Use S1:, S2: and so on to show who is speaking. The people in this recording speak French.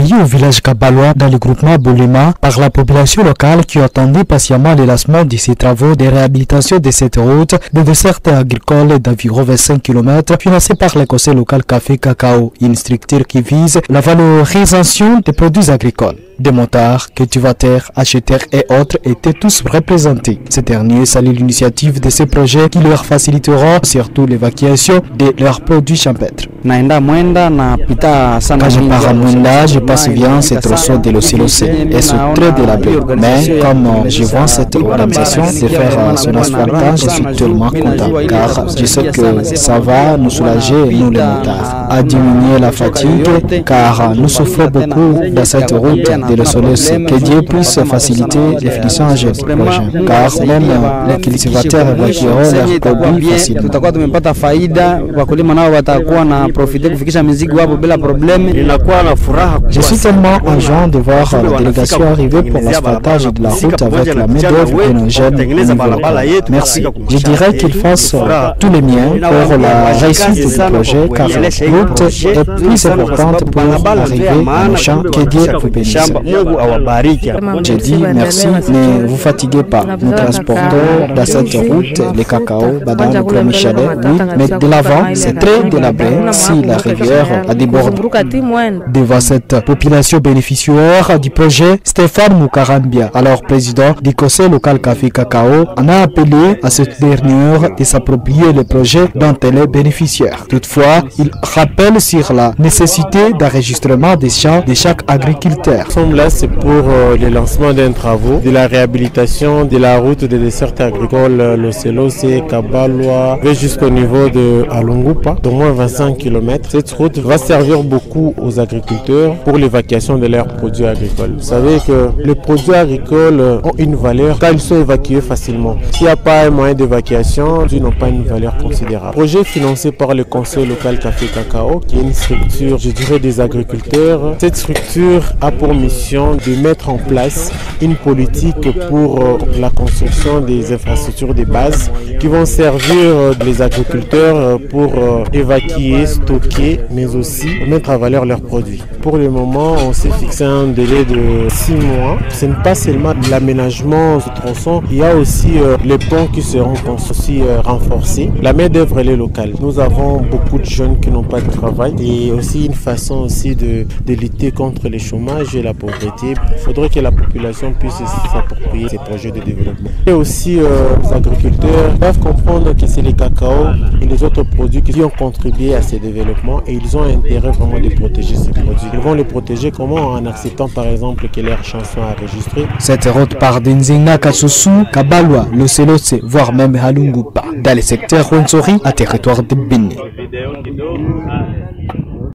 S1: accueillis au village Kabalois dans le groupement Bolema par la population locale qui attendait patiemment le lancement de ces travaux de réhabilitation de cette route de dessert agricole d'environ 25 km financée par le conseil local Café Cacao, une structure qui vise la valorisation des produits agricoles. Des motards, cultivateurs, acheteurs et autres étaient tous représentés. Ces derniers saluent l'initiative de ces projets qui leur faciliteront surtout l'évacuation de leurs produits champêtres. Quand je pars à Mwenda, je passe bien ces tronçons de l'Océloce et c'est très délabré. Mais comme je vois cette organisation de faire son asphaltage, je suis tellement content car je sais que ça va nous soulager, nous les motards, à diminuer la fatigue car nous souffrons beaucoup dans cette route de l'Océloce. Que Dieu puisse faciliter les finissages du projet car même les cultivateurs évacueront leurs produits facilement. Je suis tellement en joie de voir la délégation arriver pour l'asphaltage de la route avec la main-d'œuvre de nos jeunes au niveau local. Merci. Je dirais qu'ils fassent tous les miens pour la réussite du projet car la route est plus importante pour arriver à nos champs. Que Dieu vous bénisse. J'ai dit merci, ne vous fatiguez pas. Nous transportons dans cette route les cacao, badam, le gros Michelet, oui, mais de l'avant, c'est très délabré si la rivière a débordé. Devant cette population bénéficiaire du projet, Stéphane Moukarambia, alors président du conseil local Café Cacao, en a appelé à cette dernière de s'approprier le projet dont elle est bénéficiaire. Toutefois, il rappelle sur la nécessité d'enregistrement des champs de chaque agriculteur.
S2: Nous sommes là, c'est pour le lancement d'un travaux de la réhabilitation de la route de dessert agricole l'Océloce, Kabalois, jusqu'au niveau de Alungupa, d'au moins 25 km. Cette route va servir beaucoup aux agriculteurs pour l'évacuation de leurs produits agricoles. Vous savez que les produits agricoles ont une valeur quand ils sont évacués facilement. S'il n'y a pas un moyen d'évacuation, ils n'ont pas une valeur considérable. Projet financé par le conseil local Café Cacao, qui est une structure, je dirais, des agriculteurs. Cette structure a pour mission de mettre en place une politique pour la construction des infrastructures de base qui vont servir les agriculteurs pour évacuer, stocker, mais aussi mettre à valeur leurs produits. Pour le moment, on s'est fixé un délai de 6 mois. Ce n'est pas seulement l'aménagement du tronçon, il y a aussi les ponts qui seront aussi renforcés. La main-d'œuvre elle est locale. Nous avons beaucoup de jeunes qui n'ont pas de travail et aussi une façon aussi de lutter contre le chômage et la pauvreté. Il faudrait que la population puisse s'approprier ces projets de développement. Et aussi les agriculteurs doivent comprendre que c'est les cacao et les autres produits qui ont contribué à ces développements et ils ont intérêt vraiment de protéger ces produits. Ils vont les protéger comment? En acceptant par exemple que leurs champs soient enregistrés.
S1: Cette route part d'Inzinga, Kasusu, Kabalois, l'Océloce, voire même Halungupa, dans le secteur Rwenzori, à territoire de Bénin.